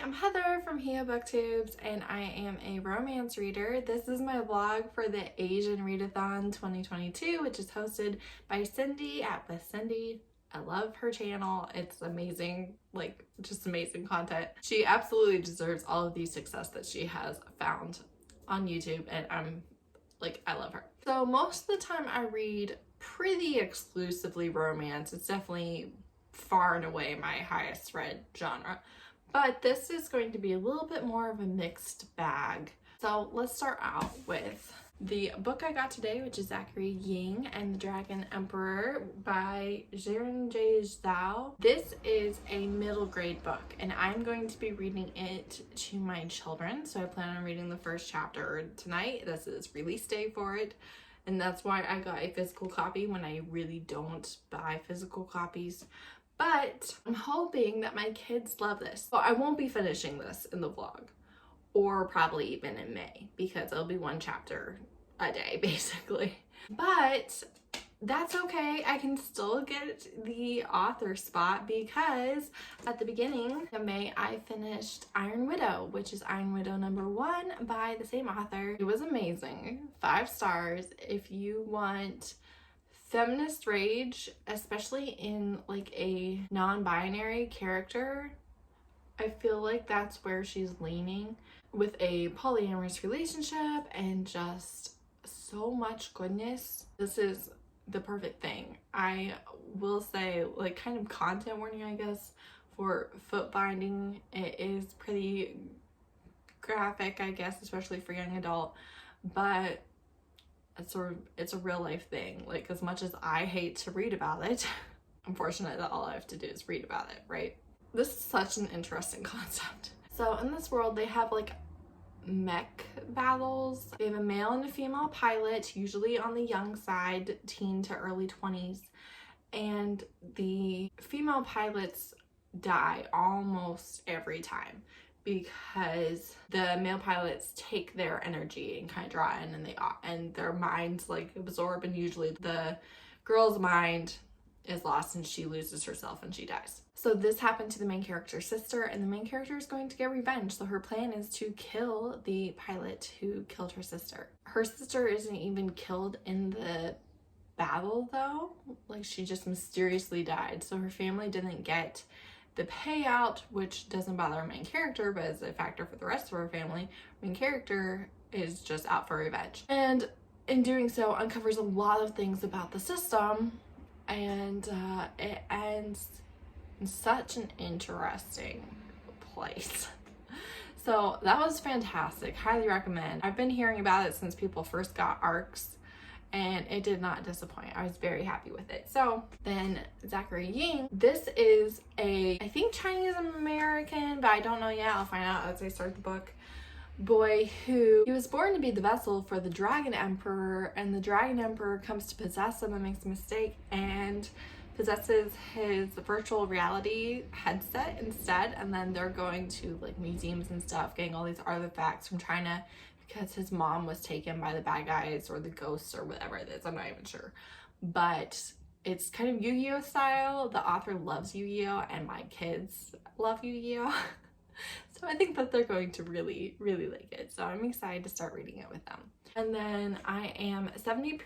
I'm Heather from Booktubes, and I am a romance reader. This is my vlog for the Asian Readathon 2022, which is hosted by Signh at With Signh. I love her channel. It's amazing, like just amazing content. She absolutely deserves all of the success that she has found on YouTube, and I love her. So most of the time I read pretty exclusively romance. It's definitely far and away my highest read genre. But this is going to be a little bit more of a mixed bag. So let's start out with the book I got today, which is Zachary Ying and the Dragon Emperor by Zhao. This is a middle grade book, and I'm going to be reading it to my children. So I plan on reading the first chapter tonight. This is release day for it. And that's why I got a physical copy when I really don't buy physical copies. But I'm hoping that my kids love this. Well, I won't be finishing this in the vlog, or probably even in May, because it'll be one chapter a day, basically. But that's okay. I can still get the author spot because at the beginning of May, I finished Iron Widow, which is Iron Widow #1 by the same author. It was amazing. 5 stars. If you want feminist rage, especially in like a non-binary character, I feel like that's where she's leaning, with a polyamorous relationship and just so much goodness. This is the perfect thing. I will say, like, kind of content warning, I guess, for foot binding. It is pretty graphic, I guess, especially for young adult, but it's a real life thing. Like, as much as I hate to read about it, I'm fortunate that all I have to do is read about it, right? This is such an interesting concept. So in this world, they have like mech battles. They have a male and a female pilot, usually on the young side, teen to early 20s, and the female pilots die almost every time because the male pilots take their energy and kind of draw in, and their minds like absorb, and usually the girl's mind is lost and she loses herself and she dies. So this happened to the main character's sister, and the main character is going to get revenge. So her plan is to kill the pilot who killed her sister. Her sister isn't even killed in the battle though. Like, she just mysteriously died. So her family didn't get the payout, which doesn't bother our main character, but is a factor for the rest of our family. Main character is just out for revenge, and in doing so uncovers a lot of things about the system, and it ends in such an interesting place. So that was fantastic. Highly recommend. I've been hearing about it since people first got ARCs, and it did not disappoint. I was very happy with it. So then Zachary Ying, this is I think Chinese American, but I don't know yet. I'll find out as I start the book. Boy who he was born to be the vessel for the Dragon Emperor, and the Dragon Emperor comes to possess him and makes a mistake and possesses his virtual reality headset instead, and then they're going to like museums and stuff, getting all these artifacts from China because his mom was taken by the bad guys or the ghosts or whatever it is. I'm not even sure, but it's kind of Yu-Gi-Oh style. The author loves Yu-Gi-Oh, and my kids love Yu-Gi-Oh. So I think that they're going to really, really like it. So I'm excited to start reading it with them. And then I am 70%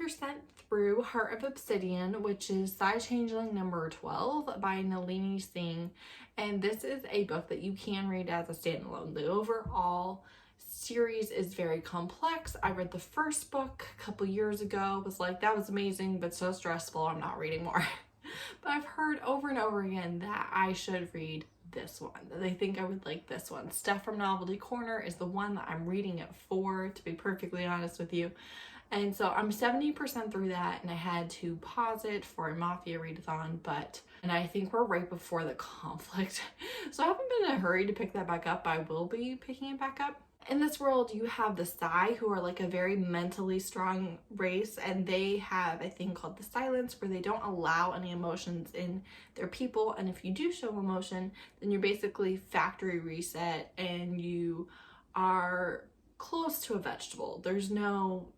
through Heart of Obsidian, which is Psy-Changeling #12 by Nalini Signh. And this is a book that you can read as a standalone. The overall series is very complex. I read the first book a couple years ago, was like, that was amazing, but so stressful, I'm not reading more. But I've heard over and over again that I should read this one, that they think I would like this one. Steph from Novelty Corner is the one that I'm reading it for, to be perfectly honest with you. And so I'm 70% through that, and I had to pause it for a Mafia readathon, and I think we're right before the conflict. So I haven't been in a hurry to pick that back up, but I will be picking it back up. In this world, you have the Psy, who are like a very mentally strong race, and they have a thing called the silence, where they don't allow any emotions in their people, and if you do show emotion, then you're basically factory reset and you are close to a vegetable. There's no,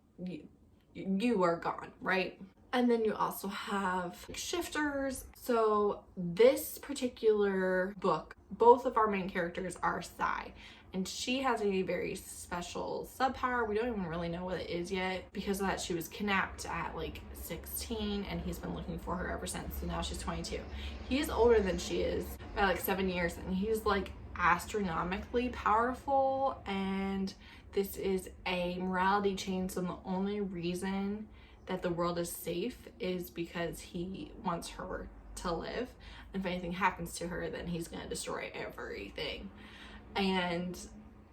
you are gone, right? And then you also have shifters. So this particular book, both of our main characters are Psy, and she has a very special subpower. We don't even really know what it is yet. Because of that, she was kidnapped at like 16, and he's been looking for her ever since. So now she's 22. He is older than she is by like 7 years, and he's like astronomically powerful, and this is a morality change. So the only reason that the world is safe is because he wants her to live. And if anything happens to her, then he's gonna destroy everything. And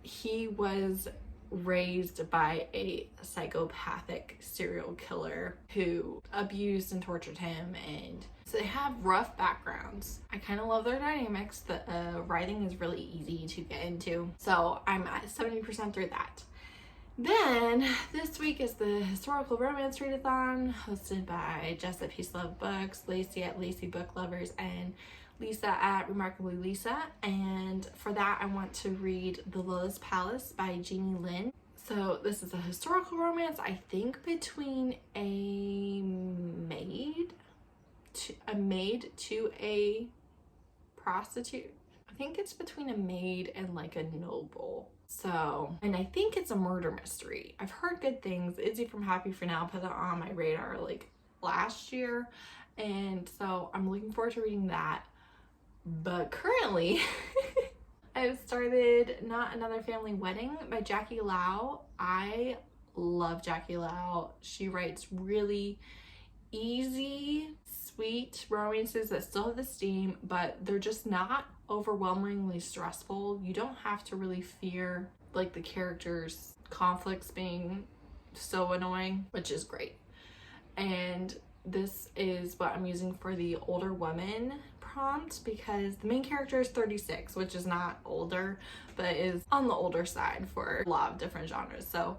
he was raised by a psychopathic serial killer who abused and tortured him, and so they have rough backgrounds. I kind of love their dynamics. The writing is really easy to get into, so I'm at 70% through that. Then this week is the Historical Romance Readathon, hosted by Jess at Peace Love Books, Lacey at Lacey Book Lovers, and Lisa at Remarkably Lisa. And for that, I want to read The Lotus Palace by Jeannie Lin. So this is a historical romance, I think, between a maid to a prostitute. I think it's between a maid and like a noble. So, and I think it's a murder mystery. I've heard good things. Izzy from Happy for Now put it on my radar like last year, and so I'm looking forward to reading that. But currently I've started Not Another Family Wedding by Jackie Lau. I love Jackie Lau. She writes really easy, sweet romances that still have the steam, but they're just not overwhelmingly stressful. You don't have to really fear like the characters' conflicts being so annoying, which is great. And this is what I'm using for the older woman prompt, because the main character is 36, which is not older, but is on the older side for a lot of different genres. So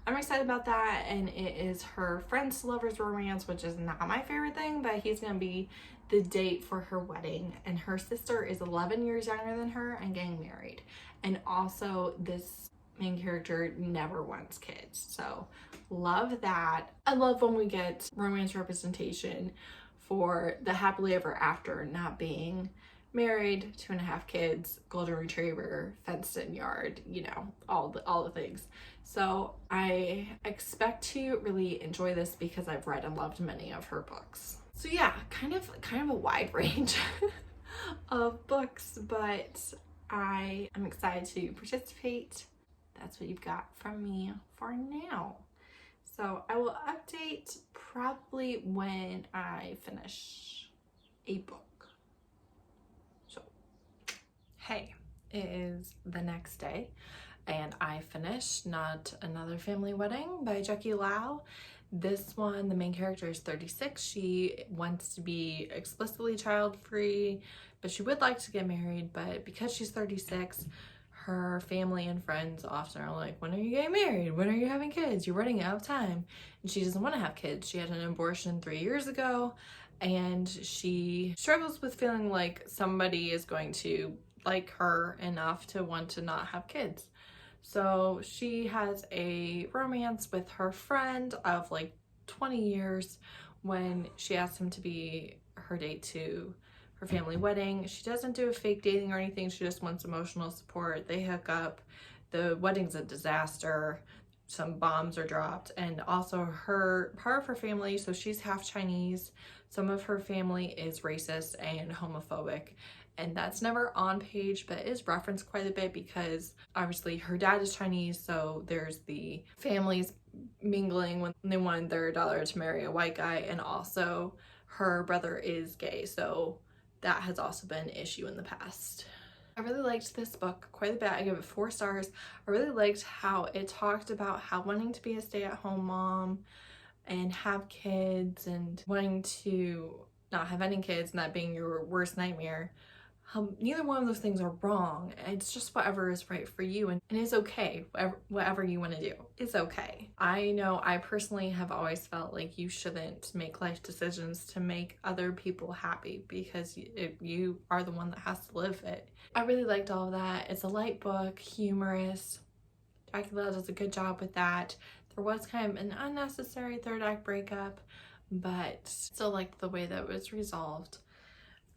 I'm excited about that, and it is her friend's lover's romance, which is not my favorite thing, but he's gonna be the date for her wedding, and her sister is 11 years younger than her and getting married. And also this main character never wants kids, so love that. I love when we get romance representation for the happily ever after, not being married, 2.5 kids, golden retriever, fenced in yard, you know, all the things. So I expect to really enjoy this because I've read and loved many of her books. So yeah, kind of a wide range of books, but I am excited to participate. That's what you've got from me for now. So I will update probably when I finish a book. So, hey, it is the next day, and I finished Not Another Family Wedding by Jackie Lau. This one, the main character is 36. She wants to be explicitly child-free, but she would like to get married, but because she's 36, her family and friends often are like, when are you getting married? When are you having kids? You're running out of time. And she doesn't want to have kids. She had an abortion 3 years ago, and she struggles with feeling like somebody is going to like her enough to want to not have kids. So she has a romance with her friend of like 20 years when she asks him to be her date to her family wedding. She doesn't do a fake dating or anything. She just wants emotional support. They hook up. The wedding's a disaster. Some bombs are dropped. And also part of her family, so she's half Chinese. Some of her family is racist and homophobic. And that's never on page, but is referenced quite a bit because obviously her dad is Chinese, so there's the families mingling when they wanted their daughter to marry a white guy, and also her brother is gay, so that has also been an issue in the past. I really liked this book quite a bit. I give it 4 stars. I really liked how it talked about how wanting to be a stay-at-home mom and have kids and wanting to not have any kids and that being your worst nightmare. Neither one of those things are wrong. It's just whatever is right for you, and it's okay. Whatever you want to do, it's okay. I know I personally have always felt like you shouldn't make life decisions to make other people happy, because you are the one that has to live it. I really liked all of that. It's a light book, humorous. Jackie Lau does a good job with that. There was kind of an unnecessary third act breakup, but still liked the way that it was resolved.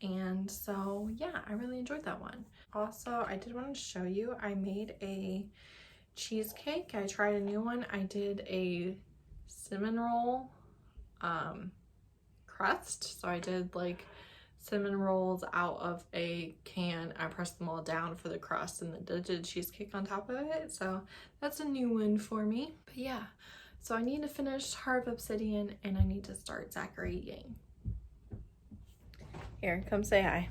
And so yeah, I really enjoyed that one. Also, I did want to show you, I made a cheesecake. I tried a new one. I did a cinnamon roll crust. So I did like cinnamon rolls out of a can. I pressed them all down for the crust and then did cheesecake on top of it. So that's a new one for me. But yeah, so I need to finish Heart of Obsidian and I need to start Zachary Ying. Here, come say hi.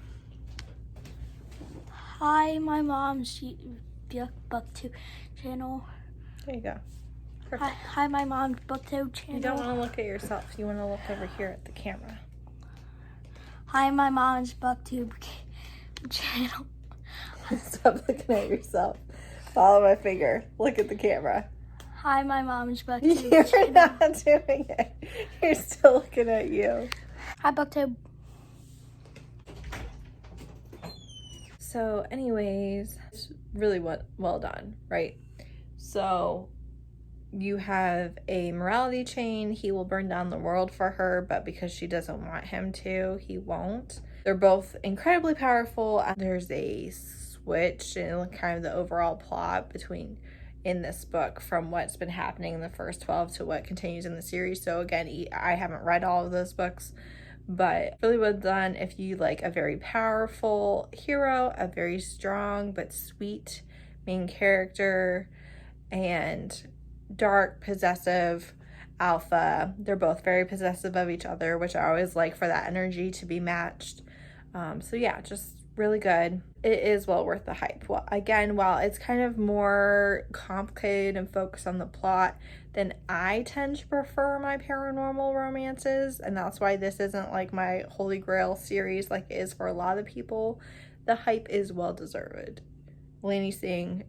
Hi, my mom's booktube channel. There you go. Perfect. Hi, my mom's booktube channel. You don't want to look at yourself. You want to look over here at the camera. Hi, my mom's booktube channel. Stop looking at yourself. Follow my finger. Look at the camera. Hi, my mom's booktube You're channel. not doing it. You're still looking at you. Hi, booktube. So anyways, it's really well done, right? So you have a morality chain. He will burn down the world for her, but because she doesn't want him to, he won't. They're both incredibly powerful. There's a switch in kind of the overall plot between in this book from what's been happening in the first 12 to what continues in the series. So again, I haven't read all of those books, but really well done if you like a very powerful hero, a very strong but sweet main character, and dark, possessive alpha. They're both very possessive of each other, which I always like for that energy to be matched. So yeah, just really good. It is well worth the hype. Well, again, while it's kind of more complicated and focused on the plot, then I tend to prefer my paranormal romances, and that's why this isn't like my holy grail series like it is for a lot of people. The hype is well deserved. Nalini Signh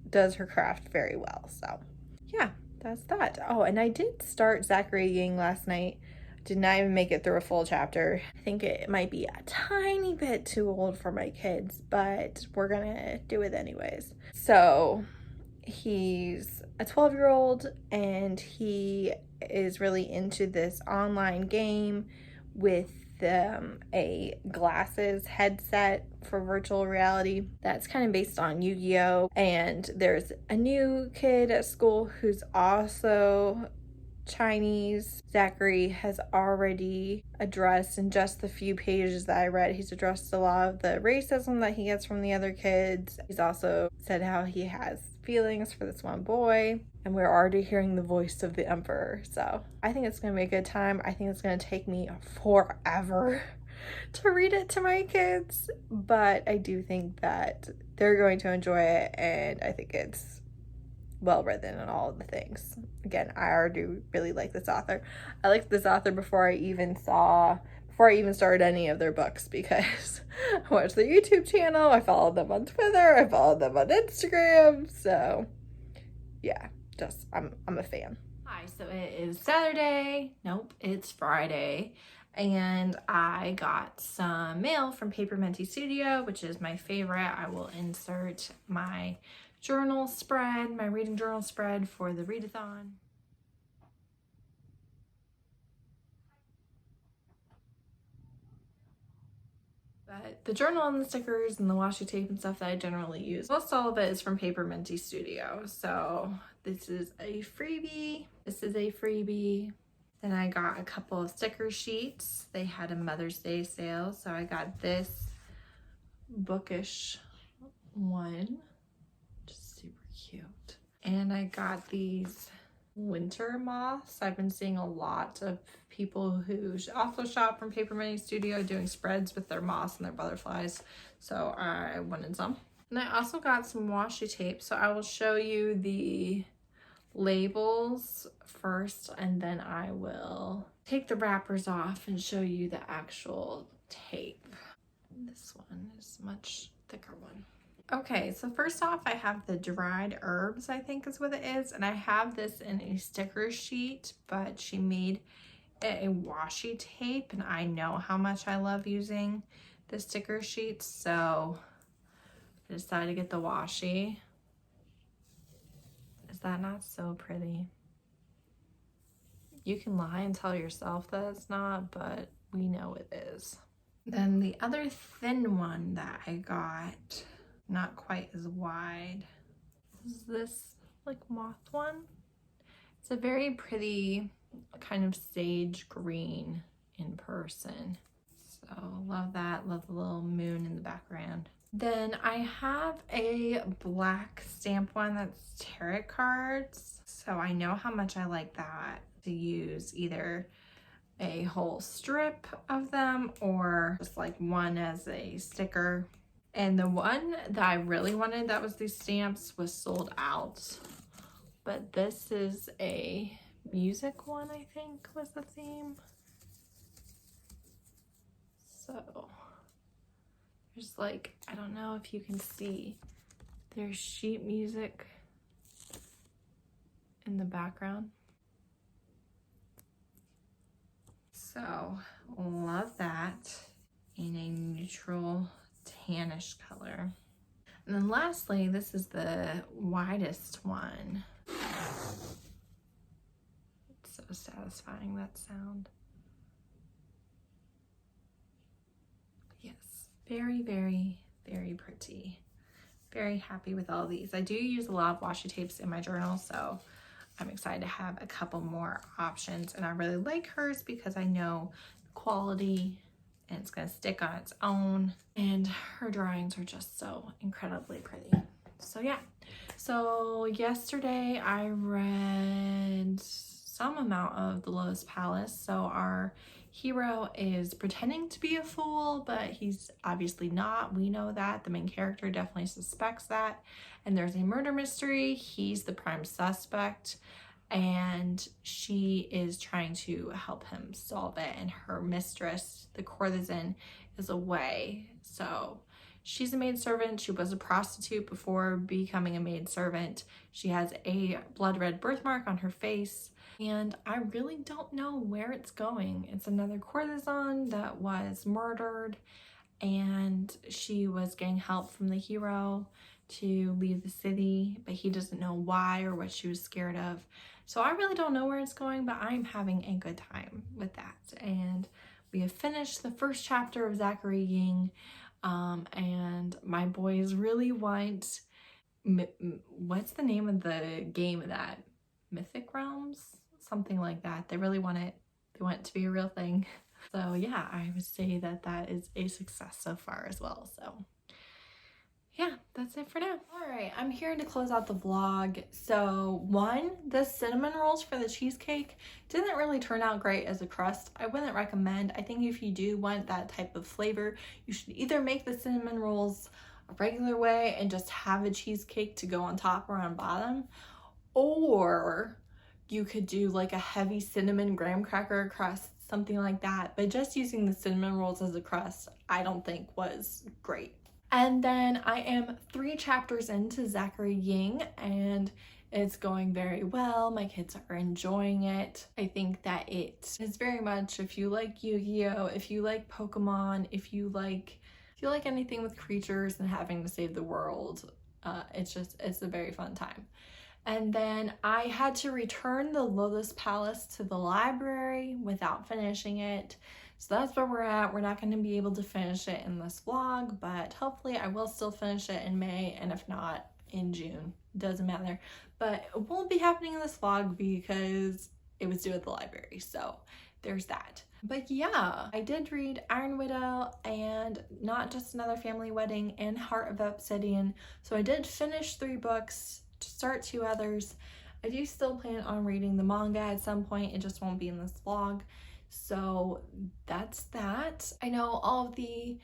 does her craft very well, so yeah, that's that. Oh, and I did start Zachary Ying last night. Did not even make it through a full chapter. I think it might be a tiny bit too old for my kids, but we're gonna do it anyways. So he's a 12-year-old and he is really into this online game with a glasses headset for virtual reality that's kind of based on Yu-Gi-Oh! And there's a new kid at school who's also Chinese. Zachary has already addressed, in just the few pages that I read, he's addressed a lot of the racism that he gets from the other kids. He's also said how he has feelings for this one boy, and we're already hearing the voice of the emperor. So I think it's gonna be a good time. I think it's gonna take me forever to read it to my kids, but I do think that they're going to enjoy it, and I think it's well written and all of the things. Again, I already really like this author. I liked this author before I even started any of their books, because I watched their YouTube channel, I followed them on Twitter, I followed them on Instagram. So yeah, just I'm a fan. Hi, so it is Saturday. Nope, it's Friday. And I got some mail from PaperMintyStudio, which is my favorite. I will insert my journal spread, my reading journal spread for the readathon. But the journal and the stickers and the washi tape and stuff that I generally use, most all of it is from PaperMintyStudio. So this is a freebie. This is a freebie. Then I got a couple of sticker sheets. They had a Mother's Day sale, so I got this bookish one, just super cute. And I got these winter moths. I've been seeing a lot of people who also shop from PaperMintyStudio doing spreads with their moths and their butterflies, so I wanted some. And I also got some washi tape, so I will show you the labels first, and then I will take the wrappers off and show you the actual tape. This one is a much thicker one. Okay, so first off, I have the dried herbs, I think is what it is, and I have this in a sticker sheet, but she made it a washi tape, and I know how much I love using the sticker sheets, so I decided to get the washi. Is that not so pretty? You can lie and tell yourself that it's not, but we know it is. Then the other thin one that I got, not quite as wide, is this like moth one. It's a very pretty kind of sage green in person. So love that, love the little moon in the background. Then I have a black stamp one that's tarot cards. So I know how much I like that to use either a whole strip of them or just like one as a sticker. And the one that I really wanted that was these stamps was sold out. But this is a music one, I think was the theme. So there's like, I don't know if you can see, there's sheet music in the background. So love that in a neutral tannish color. And then lastly, this is the widest one. It's so satisfying, that sound. Yes, very, very, very pretty. Very happy with all these. I do use a lot of washi tapes in my journal, so I'm excited to have a couple more options. And I really like hers because I know the quality and it's gonna stick on its own. And her drawings are just so incredibly pretty. So yeah, so yesterday I read some amount of The Lotus Palace. So our hero is pretending to be a fool, but he's obviously not. We know that. The main character definitely suspects that. And there's a murder mystery. He's the prime suspect. And she is trying to help him solve it. And her mistress, the courtesan, is away. So she's a maidservant. She was a prostitute before becoming a maidservant. She has a blood red birthmark on her face. And I really don't know where it's going. It's another courtesan that was murdered, and she was getting help from the hero to leave the city, but he doesn't know why or what she was scared of. So I really don't know where it's going, but I'm having a good time with that. And we have finished the first chapter of Zachary Ying, and my boys really want, what's the name of the game of that? Mythic Realms? Something like that. They really want it. They want it to be a real thing. So yeah, I would say that that is a success so far as well. So yeah, that's it for now. All right, I'm here to close out the vlog. So one, the cinnamon rolls for the cheesecake didn't really turn out great as a crust. I wouldn't recommend. I think if you do want that type of flavor, you should either make the cinnamon rolls a regular way and just have a cheesecake to go on top or on bottom, or you could do like a heavy cinnamon graham cracker crust, something like that. But just using the cinnamon rolls as a crust, I don't think was great. And then I am 3 chapters into Zachary Ying, and it's going very well. My kids are enjoying it. I think that it is very much, if you like Yu-Gi-Oh, if you like Pokemon, if you like anything with creatures and having to save the world, it's a very fun time. And then I had to return the Lotus Palace to the library without finishing it. So that's where we're at. We're not going to be able to finish it in this vlog, but hopefully I will still finish it in May, and if not, in June. Doesn't matter. But it won't be happening in this vlog because it was due at the library. So there's that. But yeah, I did read Iron Widow and Not Just Another Family Wedding and Heart of Obsidian. So I did finish 3 books, to start 2 others. I do still plan on reading the manga at some point. It just won't be in this vlog. So that's that. I know all of the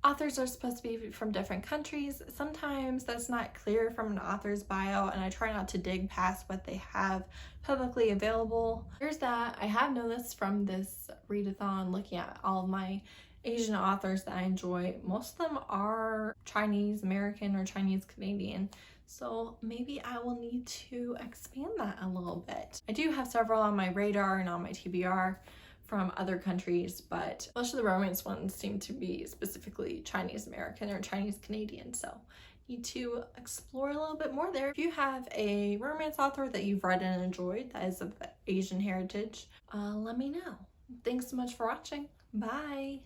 authors are supposed to be from different countries. Sometimes that's not clear from an author's bio, and I try not to dig past what they have publicly available. There's that. I have noticed from this readathon, looking at all of my Asian authors that I enjoy, most of them are Chinese American or Chinese Canadian. So maybe I will need to expand that a little bit. I do have several on my radar and on my TBR from other countries, but most of the romance ones seem to be specifically Chinese American or Chinese Canadian. So need to explore a little bit more there. If you have a romance author that you've read and enjoyed that is of Asian heritage, let me know. Thanks so much for watching. Bye!